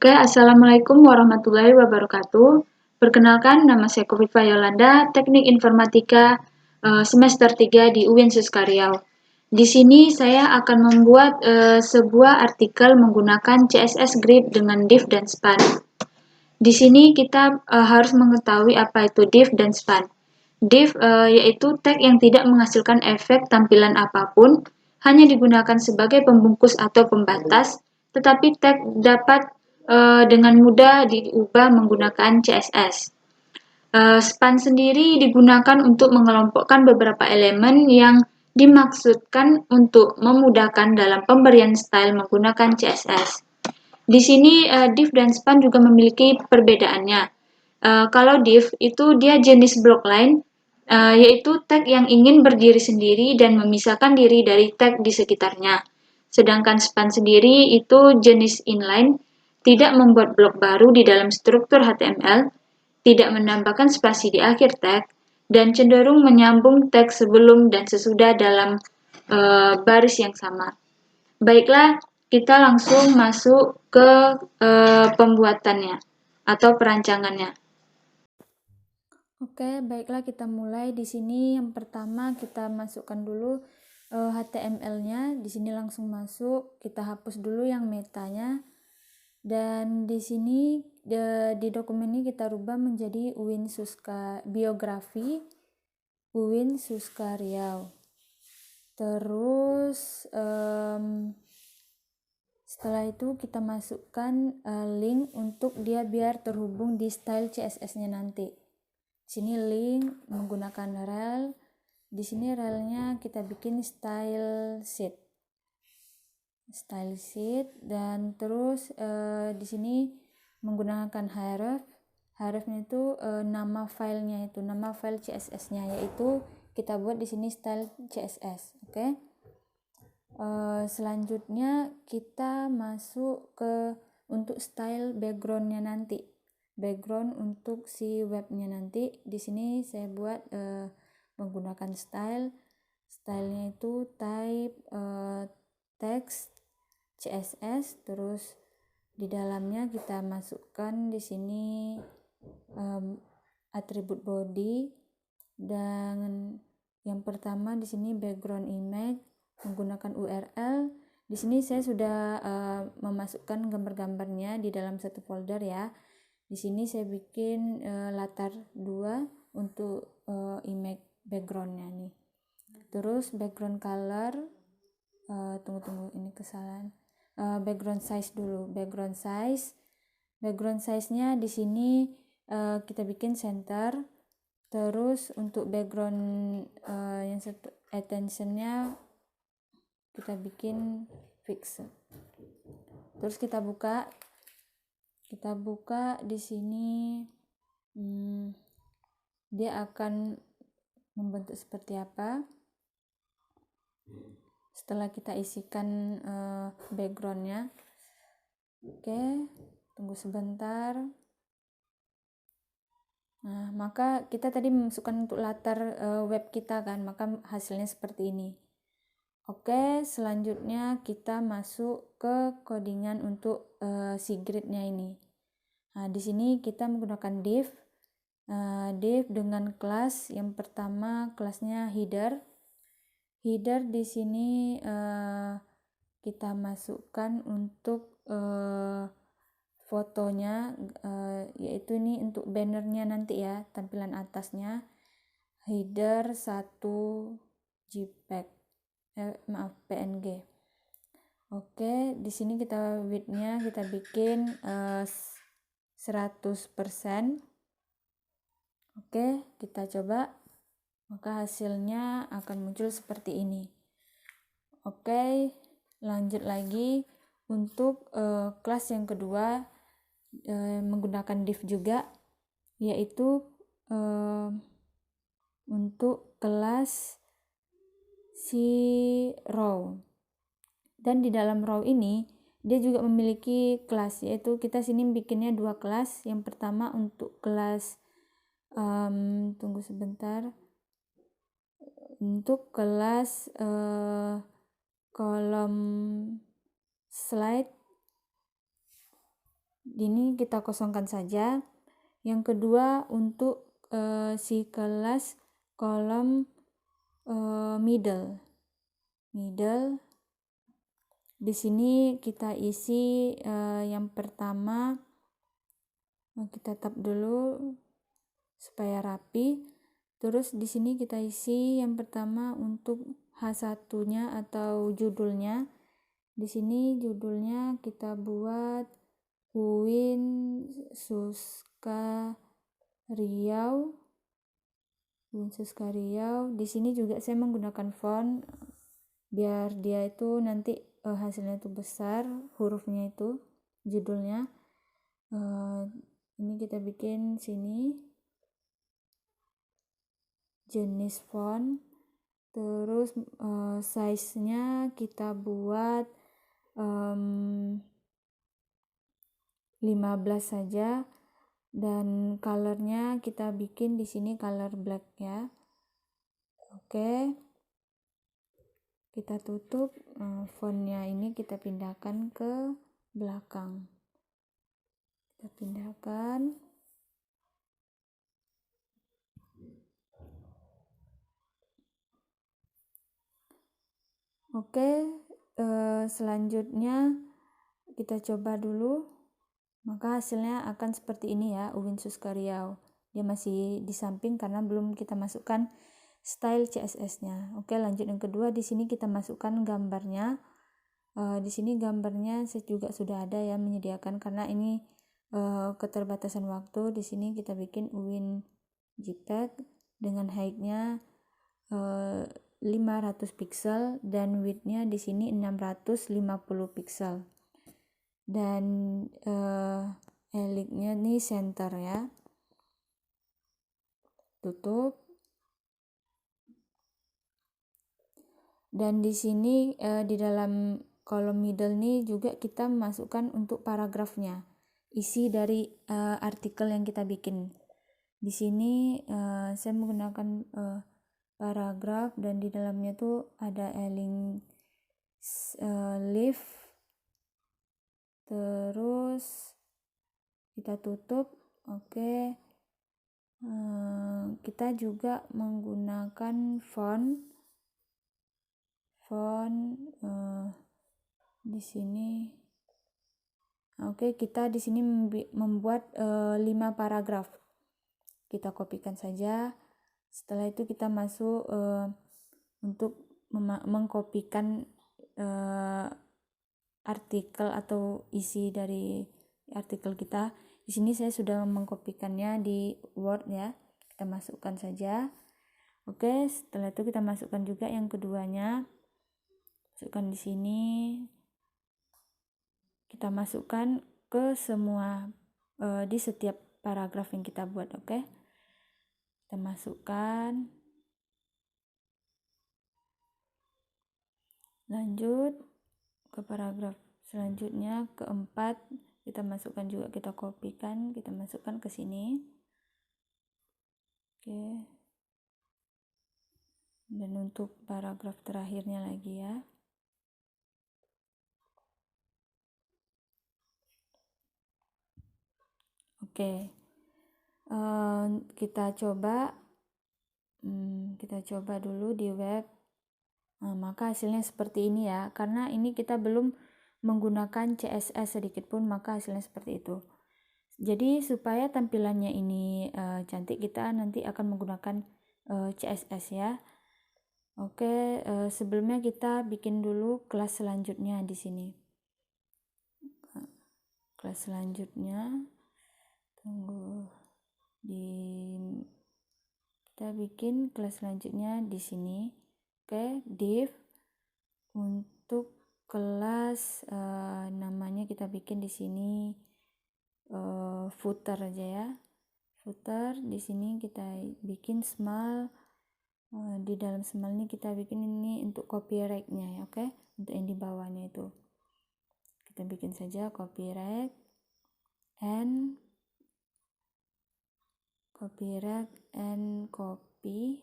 Oke, Assalamualaikum warahmatullahi wabarakatuh. Perkenalkan, nama saya Kofifa Yolanda, Teknik Informatika semester 3 di UIN Suskaryau. Di sini saya akan membuat sebuah artikel menggunakan CSS Grid dengan div dan span. Di sini kita harus mengetahui apa itu div dan span. Div yaitu tag yang tidak menghasilkan efek tampilan apapun, hanya digunakan sebagai pembungkus atau pembatas, tetapi tag dapat dengan mudah diubah menggunakan CSS. Span sendiri digunakan untuk mengelompokkan beberapa elemen yang dimaksudkan untuk memudahkan dalam pemberian style menggunakan CSS. Di sini div dan span juga memiliki perbedaannya. Kalau div itu dia jenis block line, yaitu tag yang ingin berdiri sendiri dan memisahkan diri dari tag di sekitarnya. Sedangkan span sendiri itu jenis inline, tidak membuat blok baru di dalam struktur HTML, tidak menambahkan spasi di akhir tag, dan cenderung menyambung tag sebelum dan sesudah dalam baris yang sama. Baiklah, kita langsung masuk ke pembuatannya atau perancangannya. Oke, baiklah kita mulai. Di sini yang pertama kita masukkan dulu HTML-nya. Di sini langsung masuk. Kita hapus dulu yang metanya. Dan di sini di dokumen ini kita rubah menjadi UIN biografi UIN Suskaryau. Terus setelah itu kita masukkan link untuk dia biar terhubung di style CSS-nya nanti. Di sini link menggunakan rel. Di sini relnya kita bikin style sheet dan terus di sini menggunakan href-nya itu nama filenya itu nama file CSS-nya yaitu kita buat di sini style CSS. Oke. Selanjutnya kita masuk ke untuk style background-nya nanti. Background untuk si webnya nanti. Di sini saya buat menggunakan stylenya itu type text CSS, terus di dalamnya kita masukkan di sini atribut body, dan yang pertama di sini background image menggunakan URL. Di sini saya sudah memasukkan gambar-gambarnya di dalam satu folder ya. Di sini saya bikin latar 2 untuk image backgroundnya nih. Terus background color, tunggu ini kesalahan. Background size dulu. Background size-nya di sini kita bikin center. Terus untuk background yang satu attention-nya kita bikin fix. Terus kita buka di sini dia akan membentuk seperti apa setelah kita isikan backgroundnya. Oke, tunggu sebentar. Nah, maka kita tadi memasukkan untuk latar web kita kan, maka hasilnya seperti ini. Oke, selanjutnya kita masuk ke codingan untuk si gridnya ini. Nah, di sini kita menggunakan div dengan kelas. Yang pertama kelasnya header. Header di sini kita masukkan untuk fotonya, yaitu ini untuk bannernya nanti ya, tampilan atasnya. Header 1 JPEG. PNG. Oke, di sini kita width-nya kita bikin 100%. Oke, kita coba. Maka hasilnya akan muncul seperti ini. Oke, lanjut lagi untuk kelas yang kedua menggunakan div juga, yaitu untuk kelas si row. Dan di dalam row ini dia juga memiliki kelas, yaitu kita sini bikinnya 2 kelas. Yang pertama untuk kelas tunggu sebentar. Untuk kelas kolom slide Ini kita kosongkan saja. Yang kedua untuk si kelas kolom middle. Di sini kita isi yang pertama, kita tap dulu supaya rapi. Terus di sini kita isi yang pertama untuk H1-nya atau judulnya. Di sini judulnya kita buat UIN Suska Riau. Di sini juga saya menggunakan font biar dia itu nanti hasilnya itu besar, hurufnya itu judulnya. Ini kita bikin sini jenis font, terus size-nya kita buat 15 saja, dan colornya kita bikin di sini color black ya. Oke, kita tutup. Fontnya ini kita pindahkan ke belakang. Kita pindahkan. Oke, selanjutnya kita coba dulu. Maka hasilnya akan seperti ini ya, UIN Suska Riau. Dia masih di samping karena belum kita masukkan style CSS-nya. Oke, lanjut yang kedua. Di sini kita masukkan gambarnya. Di sini gambarnya juga sudah ada ya, menyediakan karena ini keterbatasan waktu. Di sini kita bikin UIN JPEG dengan height-nya 500 pixel dan width-nya di sini 650 pixel. Dan elipsnya nih center ya. Tutup. Dan di sini di dalam kolom middle nih juga kita masukkan untuk paragrafnya, isi dari artikel yang kita bikin. Di sini saya menggunakan paragraf dan di dalamnya tuh ada link live. Terus kita tutup. Oke. Kita juga menggunakan font di sini. Oke, kita di sini membuat 5 paragraf. Kita kopikan saja. Setelah itu kita masuk untuk mengkopikan artikel atau isi dari artikel kita. Di sini saya sudah mengkopikannya di Word ya. Kita masukkan saja. Oke, setelah itu kita masukkan juga yang keduanya. Masukkan di sini. Kita masukkan ke semua di setiap paragraf yang kita buat, oke? Kita masukkan. Lanjut ke paragraf selanjutnya, keempat, kita masukkan juga, kita kopikan, kita masukkan ke sini. Oke. Dan untuk paragraf terakhirnya lagi ya. Oke. Kita coba dulu di web. Maka hasilnya seperti ini ya, karena ini kita belum menggunakan CSS sedikit pun, maka hasilnya seperti itu. Jadi supaya tampilannya ini cantik, kita nanti akan menggunakan CSS ya. Oke, sebelumnya kita bikin dulu kelas selanjutnya di sini. Kelas selanjutnya, kita bikin kelas selanjutnya di sini. Oke, div untuk kelas namanya kita bikin di sini footer aja ya. Footer di sini kita bikin small. Di dalam small ini kita bikin ini untuk copyright-nya ya, oke? Untuk yang di bawahnya itu. Kita bikin saja copyright and copy.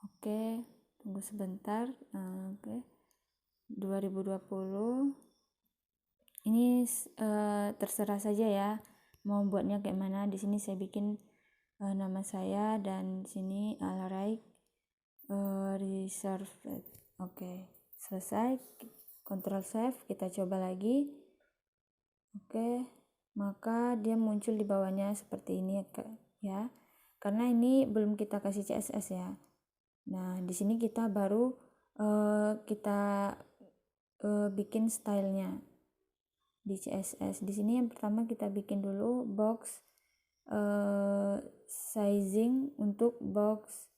Oke, tunggu sebentar. Oke. 2020 ini terserah saja ya mau buatnya kayak mana. Di sini saya bikin nama saya dan di sini Alright reserve. Oke, selesai. Control save, kita coba lagi. Oke, maka dia muncul di bawahnya seperti ini ya. Karena ini belum kita kasih CSS ya. Nah, di sini kita baru kita bikin stylenya di CSS. Di sini yang pertama kita bikin dulu box sizing untuk box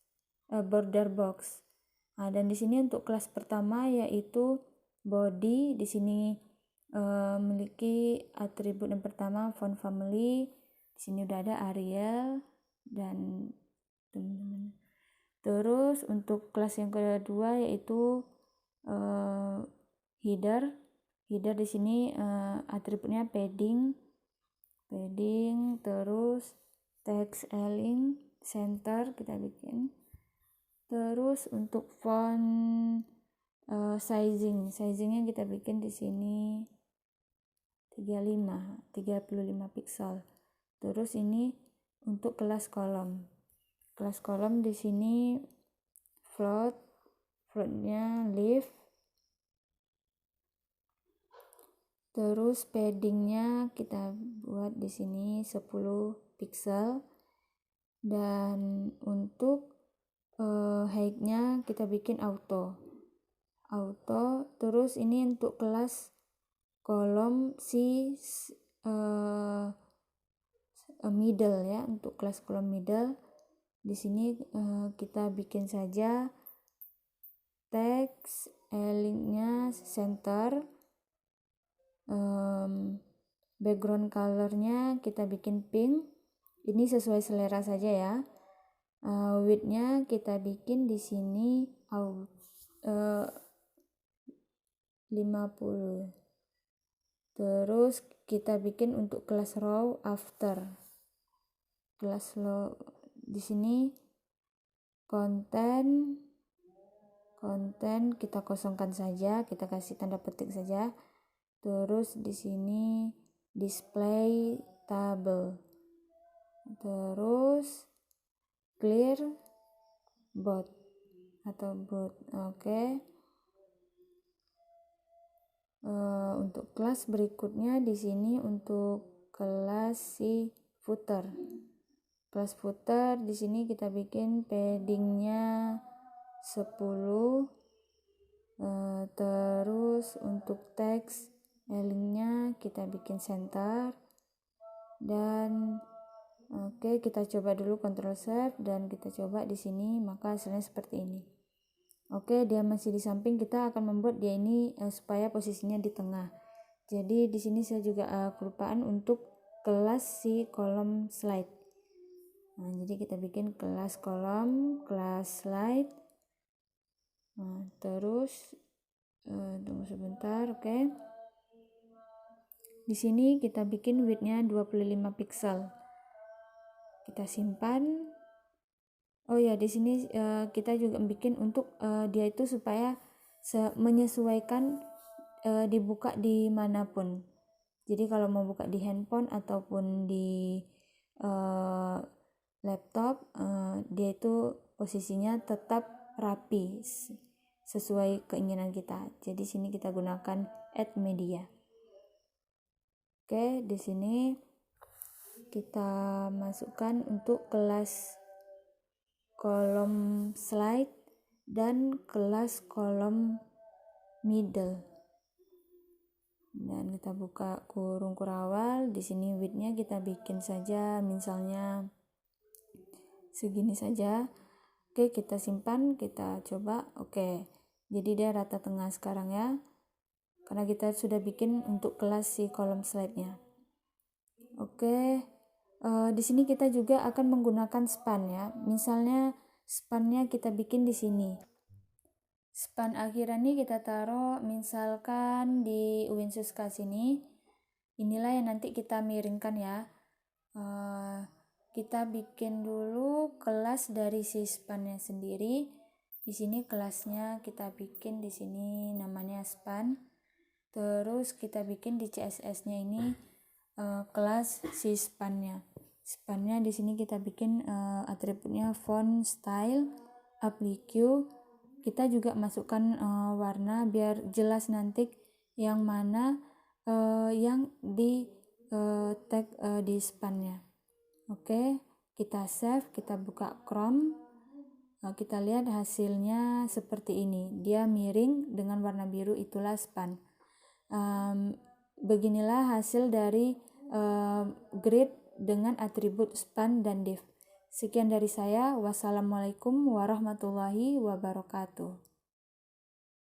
border box. Nah, dan di sini untuk kelas pertama yaitu body. Di sini memiliki atribut yang pertama font family. Di sini udah ada Arial dan teman-teman. Terus untuk kelas yang kedua yaitu header. Header di sini atributnya padding, terus text align, center kita bikin. Terus untuk font sizingnya kita bikin di sini 35 pixel. Terus ini untuk kelas kolom. Kelas kolom di sini floatnya left. Terus paddingnya kita buat di sini 10 pixel. Dan untuk height-nya kita bikin auto. Terus ini untuk kelas kolom middle ya. Untuk kelas kolom middle di sini kita bikin saja text align-nya center. Background color-nya kita bikin pink. Ini sesuai selera saja ya. Width-nya kita bikin di sini 50. Terus kita bikin untuk kelas row after. Kelas row di sini konten kita kosongkan saja, kita kasih tanda petik saja. Terus di sini display table. Terus clear both atau both. Oke. Untuk kelas berikutnya di sini untuk kelas footer. Kelas footer di sini kita bikin paddingnya 10. Terus untuk text align-nya kita bikin center. Dan oke, kita coba dulu Ctrl Shift dan kita coba di sini, maka hasilnya seperti ini. Oke, dia masih di samping, kita akan membuat dia ini supaya posisinya di tengah. Jadi di sini saya juga kelupaan untuk kelas kolom slide. Nah, jadi kita bikin kelas kolom, kelas slide. Nah, terus tunggu sebentar, oke. Di sini kita bikin width-nya 25 pixel. Kita simpan. Oh ya, di sini kita juga bikin untuk dia itu supaya menyesuaikan dibuka dimanapun. Jadi kalau mau buka di handphone ataupun di laptop, dia itu posisinya tetap rapi sesuai keinginan kita. Jadi sini kita gunakan add media. Oke, di sini kita masukkan untuk kelas kolom slide dan kelas kolom middle. Dan kita buka kurung kurawal. Di sini width-nya kita bikin saja misalnya segini saja. Oke, kita simpan, kita coba. Oke. Jadi dia rata tengah sekarang ya. Karena kita sudah bikin untuk kelas kolom slide-nya. Oke. Di sini kita juga akan menggunakan span ya. Misalnya span-nya kita bikin di sini. Span akhiran ini kita taruh misalkan di Winsuska sini. Inilah yang nanti kita miringkan ya. Kita bikin dulu kelas dari si span-nya sendiri. Di sini kelasnya kita bikin di sini namanya span. Terus kita bikin di CSS-nya ini kelas si span-nya. Span-nya di sini kita bikin atributnya font, style, applique. Kita juga masukkan warna biar jelas nanti yang mana yang di tag di span-nya. Oke, kita save, kita buka Chrome. Kita lihat hasilnya seperti ini. Dia miring dengan warna biru, itulah span. Beginilah hasil dari grid dengan atribut span dan div. Sekian dari saya. Wassalamualaikum warahmatullahi wabarakatuh.